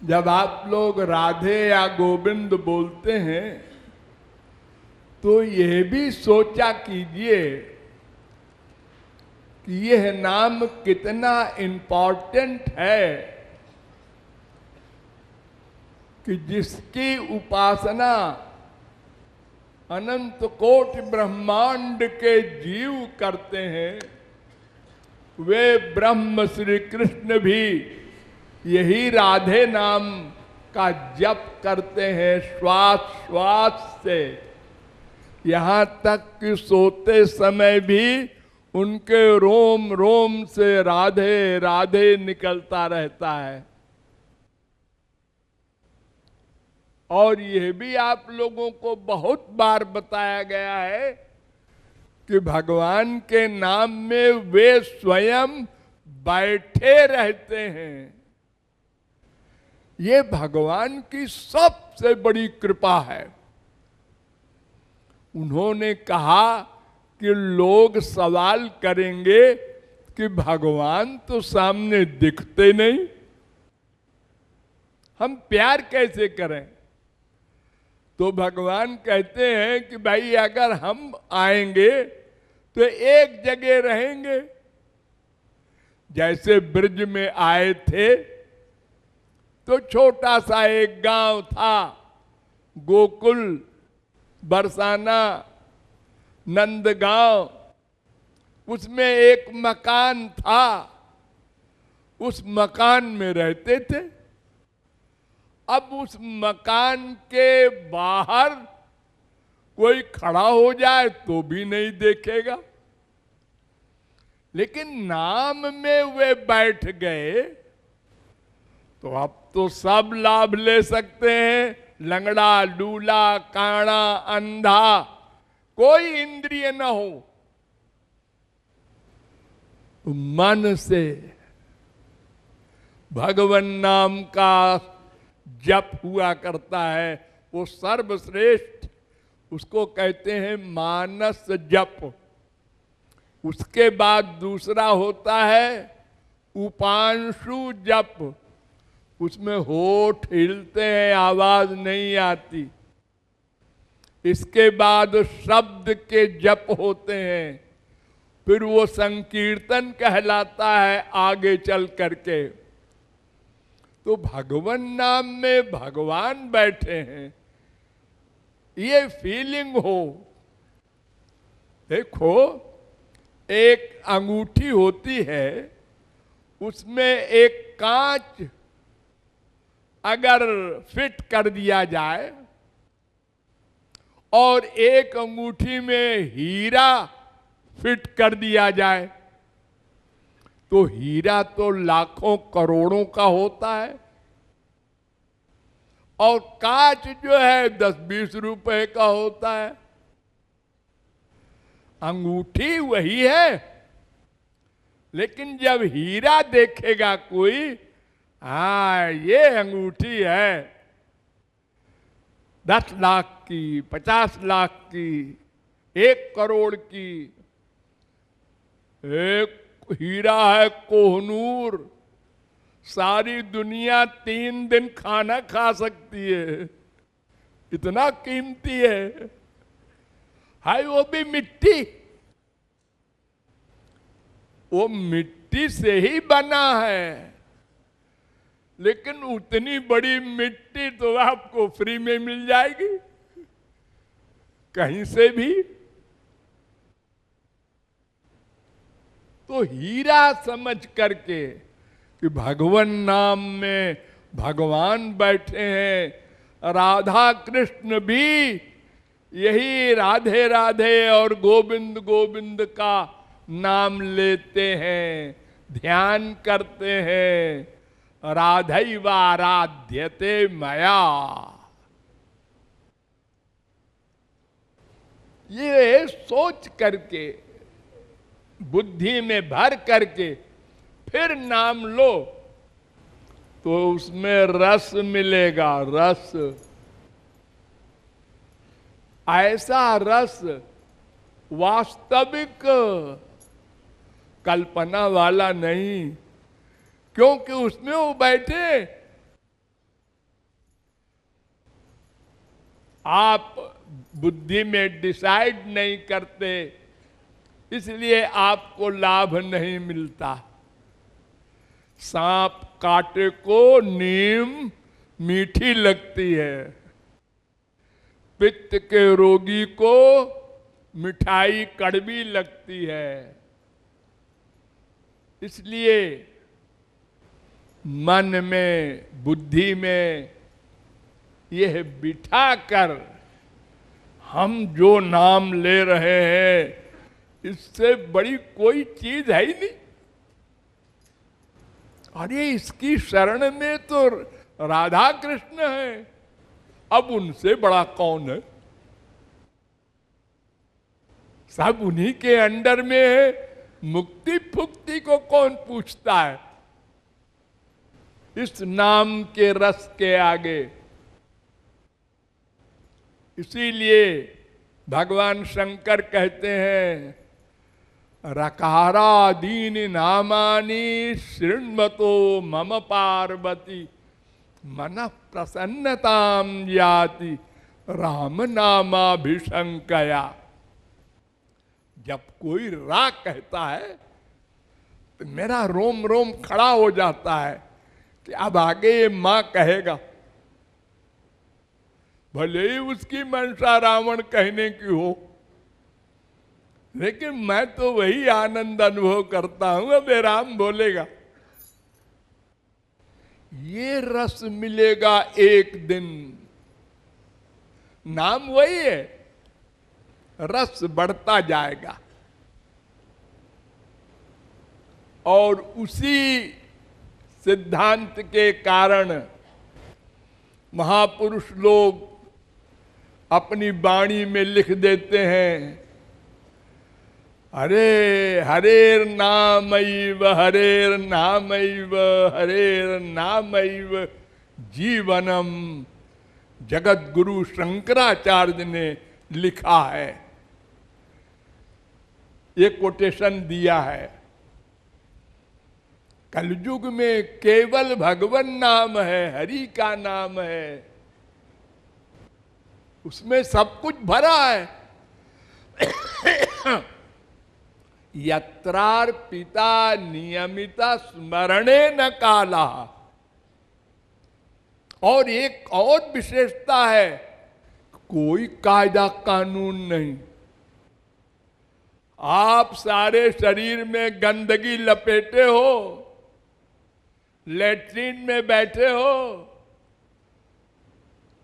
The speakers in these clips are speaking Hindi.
जब आप लोग राधे या गोविंद बोलते हैं तो यह भी सोचा कीजिए कि यह नाम कितना इम्पोर्टेंट है कि जिसकी उपासना अनंत कोटि ब्रह्मांड के जीव करते हैं, वे ब्रह्म श्री कृष्ण भी यही राधे नाम का जप करते हैं श्वास श्वास से। यहाँ तक कि सोते समय भी उनके रोम रोम से राधे राधे निकलता रहता है। और यह भी आप लोगों को बहुत बार बताया गया है कि भगवान के नाम में वे स्वयं बैठे रहते हैं। ये भगवान की सबसे बड़ी कृपा है। उन्होंने कहा कि लोग सवाल करेंगे कि भगवान तो सामने दिखते नहीं, हम प्यार कैसे करें? तो भगवान कहते हैं कि भाई अगर हम आएंगे तो एक जगह रहेंगे। जैसे ब्रज में आए थे तो छोटा सा एक गांव था, गोकुल, बरसाना, नंदगांव। उसमें एक मकान था, उस मकान में रहते थे। अब उस मकान के बाहर कोई खड़ा हो जाए तो भी नहीं देखेगा, लेकिन नाम में वे बैठ गए तो अब तो सब लाभ ले सकते हैं। लंगड़ा, लूला, काना, अंधा, कोई इंद्रिय न हो, तो मन से भगवान नाम का जप हुआ करता है। वो सर्वश्रेष्ठ, उसको कहते हैं मानस जप। उसके बाद दूसरा होता है उपांशु जप। उसमें होठ हिलते हैं, आवाज नहीं आती। इसके बाद शब्द के जप होते हैं, फिर वो संकीर्तन कहलाता है आगे चल करके। तो भगवान नाम में भगवान बैठे हैं, ये फीलिंग हो। देखो, एक अंगूठी होती है, उसमें एक कांच अगर फिट कर दिया जाए और एक अंगूठी में हीरा फिट कर दिया जाए, तो हीरा तो लाखों करोड़ों का होता है और कांच जो है 10-20 रुपए का होता है। अंगूठी वही है, लेकिन जब हीरा देखेगा कोई, हाँ ये अंगूठी है 10 लाख की, 50 लाख की, 1 करोड़ की। एक हीरा है कोहनूर, सारी दुनिया 3 दिन खाना खा सकती है, इतना कीमती है। हाय वो भी मिट्टी, वो मिट्टी से ही बना है, लेकिन उतनी बड़ी मिट्टी तो आपको फ्री में मिल जाएगी कहीं से भी। तो हीरा समझ करके कि भगवान नाम में भगवान बैठे हैं। राधा कृष्ण भी यही राधे राधे और गोविंद गोविंद का नाम लेते हैं, ध्यान करते हैं। राधैवाराध्यते मया, ये सोच करके बुद्धि में भर करके फिर नाम लो तो उसमें रस मिलेगा। रस, ऐसा रस वास्तविक, कल्पना वाला नहीं, क्योंकि उसमें वो बैठे आप बुद्धि में डिसाइड नहीं करते, इसलिए आपको लाभ नहीं मिलता। सांप काटे को नीम मीठी लगती है, पित्त के रोगी को मिठाई कड़वी लगती है। इसलिए मन में, बुद्धि में यह बिठा कर हम जो नाम ले रहे हैं, इससे बड़ी कोई चीज है ही नहीं। अरे इसकी शरण में तो राधा कृष्ण है, अब उनसे बड़ा कौन है? सब उन्हीं के अंडर में है, मुक्ति फुक्ति को कौन पूछता है इस नाम के रस के आगे। इसीलिए भगवान शंकर कहते हैं, रकारादीन नामानि शृण्वतो मम पार्वती मन प्रसन्नताम याति राम नामाभिशंकया। जब कोई रा कहता है तो मेरा रोम रोम खड़ा हो जाता है कि अब आगे ये मां कहेगा। भले ही उसकी मंशा रावण कहने की हो, लेकिन मैं तो वही आनंद अनुभव करता हूं, अब राम बोलेगा। ये रस मिलेगा एक दिन, नाम वही है, रस बढ़ता जाएगा। और उसी सिद्धांत के कारण महापुरुष लोग अपनी वाणी में लिख देते हैं, हरे हरेर नामैव हरेर नामैव हरेर नामैव जीवनम। जगत गुरु शंकराचार्य ने लिखा है, ये कोटेशन दिया है। कलयुग में केवल भगवान नाम है, हरि का नाम है, उसमें सब कुछ भरा है। यत्रार्पिता नियमिता स्मरणे न काला। और एक और विशेषता है, कोई कायदा कानून नहीं। आप सारे शरीर में गंदगी लपेटे हो, लेट्रिन में बैठे हो,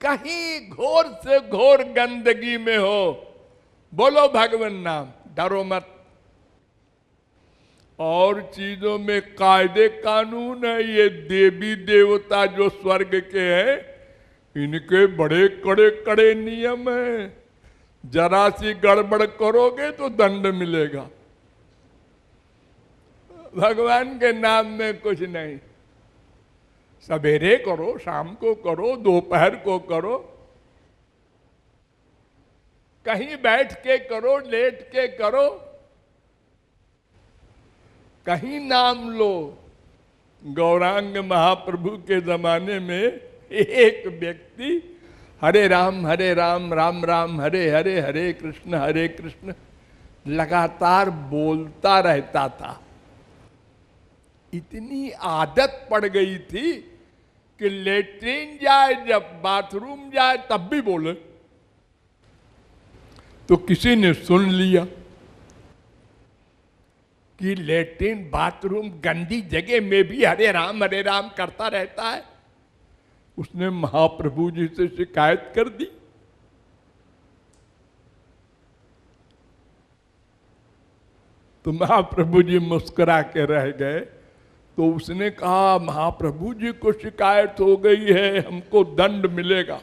कहीं घोर से घोर गंदगी में हो, बोलो भगवान नाम, डरो मत। और चीजों में कायदे कानून है, ये देवी देवता जो स्वर्ग के हैं, इनके बड़े कड़े कड़े नियम हैं। जरा सी गड़बड़ करोगे तो दंड मिलेगा। भगवान के नाम में कुछ नहीं, सवेरे करो, शाम को करो, दोपहर को करो, कहीं बैठ के करो, लेट के करो, कहीं नाम लो। गौरांग महाप्रभु के जमाने में एक व्यक्ति हरे राम राम राम हरे हरे, हरे कृष्ण लगातार बोलता रहता था। इतनी आदत पड़ गई थी कि लेट्रिन जाए, जब बाथरूम जाए, तब भी बोले। तो किसी ने सुन लिया कि लेट्रिन बाथरूम गंदी जगह में भी हरे राम करता रहता है। उसने महाप्रभु जी से शिकायत कर दी। तो महाप्रभु जी मुस्कुरा के रह गए। तो उसने कहा, महाप्रभु जी को शिकायत हो गई है, हमको दंड मिलेगा।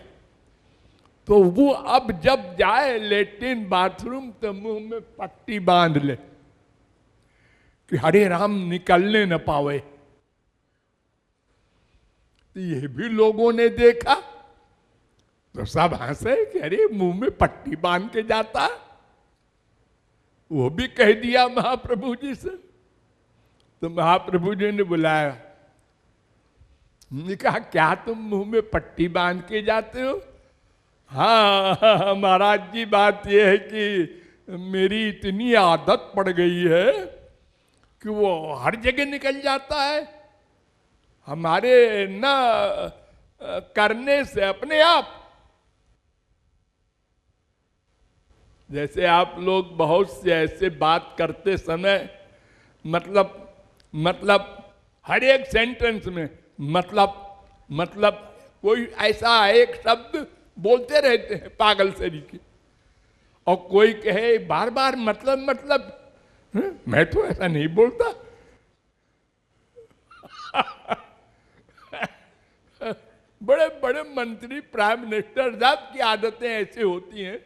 तो वो अब जब जाए लेट्रिन बाथरूम तो मुंह में पट्टी बांध ले कि हरे राम निकलने न पावे। तो ये भी लोगों ने देखा तो सब हंसे कि अरे मुंह में पट्टी बांध के जाता है। वो भी कह दिया महाप्रभु जी से। तो महाप्रभु जी ने बुलाया, ने कहा क्या तुम मुंह में पट्टी बांध के जाते हो? हाँ महाराज जी, बात यह है कि मेरी इतनी आदत पड़ गई है कि वो हर जगह निकल जाता है, हमारे न करने से अपने आप। जैसे आप लोग बहुत से ऐसे बात करते समय मतलब हर एक सेंटेंस में मतलब कोई ऐसा एक शब्द बोलते रहते हैं पागल तरीके, और कोई कहे बार बार मतलब मैं तो ऐसा नहीं बोलता। बड़े बड़े मंत्री, प्राइम मिनिस्टर, साहब की आदतें ऐसी होती हैं।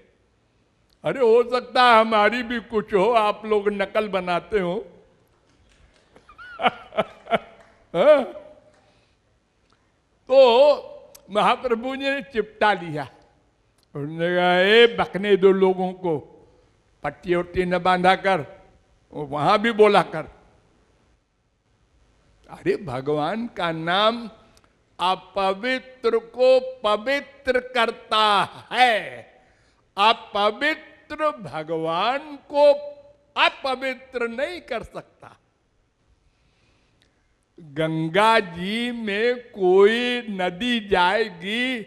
अरे हो सकता है हमारी भी कुछ हो, आप लोग नकल बनाते हो। तो महाप्रभु जी ने चिपटा लिया, उन्होंने कहा ए बकने दो लोगों को, पट्टी उट्टी न बांधा कर, वहां भी बोला कर। अरे भगवान का नाम अपवित्र को पवित्र करता है, अपवित्र भगवान को अपवित्र नहीं कर सकता। गंगा जी में कोई नदी जाएगी,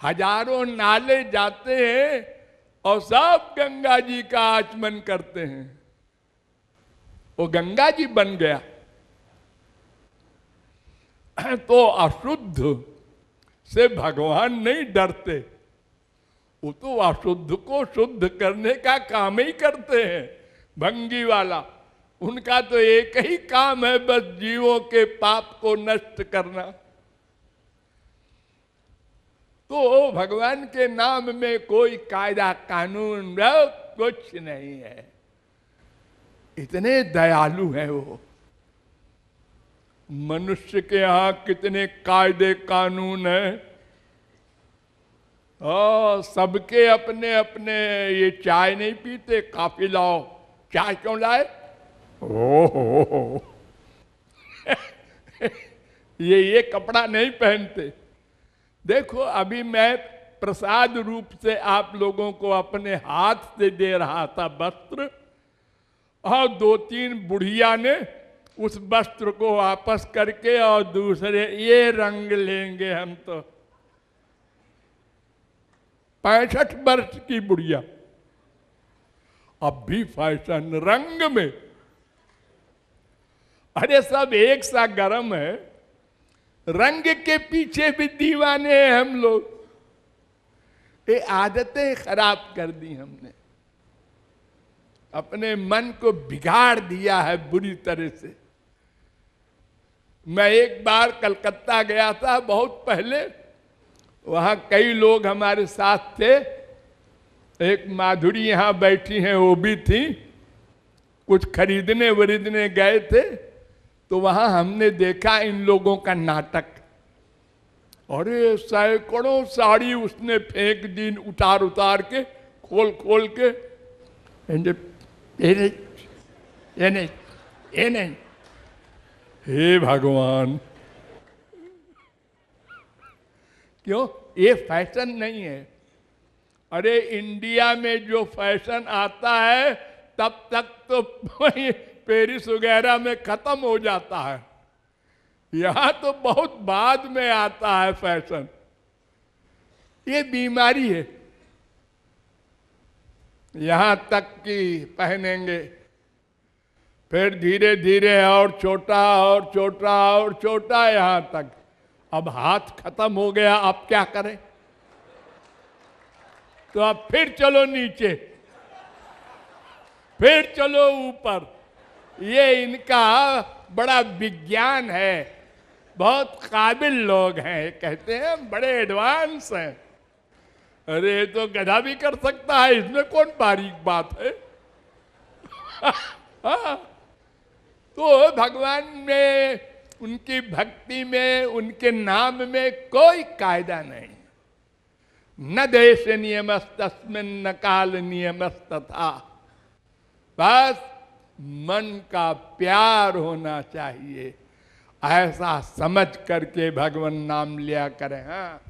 हजारों नाले जाते हैं और सब गंगा जी का आचमन करते हैं, वो गंगा जी बन गया। तो अशुद्ध से भगवान नहीं डरते, वो तो अशुद्ध को शुद्ध करने का काम ही करते हैं। भंगी वाला, उनका तो एक ही काम है, बस जीवों के पाप को नष्ट करना। तो भगवान के नाम में कोई कायदा कानून कुछ नहीं है, इतने दयालु हैं वो। मनुष्य के यहां कितने कायदे कानून हैं, सबके अपने अपने। ये चाय नहीं पीते, कॉफी लाओ, चाय क्यों लाए? ओहो ये कपड़ा नहीं पहनते। देखो अभी मैं प्रसाद रूप से आप लोगों को अपने हाथ से दे रहा था वस्त्र, और 2-3 बुढ़िया ने उस वस्त्र को वापस करके और दूसरे ये रंग लेंगे हम तो। 65 वर्ष की बुढ़िया, अब भी फैशन रंग में। अरे सब एक सा गरम है, रंग के पीछे भी दीवाने हैं हम लोग। ये आदतें खराब कर दी हमने, अपने मन को बिगाड़ दिया है बुरी तरह से। मैं एक बार कलकत्ता गया था बहुत पहले, वहां कई लोग हमारे साथ थे। एक माधुरी यहां बैठी हैं, वो भी थी, कुछ खरीदने वरीदने गए थे। तो वहां हमने देखा इन लोगों का नाटक। अरे सैकड़ों साड़ी उसने फेंक दी, उतार उतार के, खोल खोल के। ये नहीं। हे भगवान, क्यों? ये फैशन नहीं है। अरे इंडिया में जो फैशन आता है तब तक तो पेरिस वगैरह में खत्म हो जाता है, यहां तो बहुत बाद में आता है फैशन। ये बीमारी है। यहां तक कि पहनेंगे, फिर धीरे धीरे और छोटा और छोटा और छोटा, यहां तक अब हाथ खत्म हो गया। अब क्या करें? तो अब फिर चलो नीचे, फिर चलो ऊपर। ये इनका बड़ा विज्ञान है, बहुत काबिल लोग हैं, कहते हैं बड़े एडवांस हैं। अरे तो गधा भी कर सकता है, इसमें कौन बारीक बात है? हाँ। तो भगवान में, उनकी भक्ति में, उनके नाम में कोई कायदा नहीं। न देश नियमस्तस्मिन् न काल नियमस्तथा। बस मन का प्यार होना चाहिए, ऐसा समझ करके भगवान नाम लिया करें। हाँ।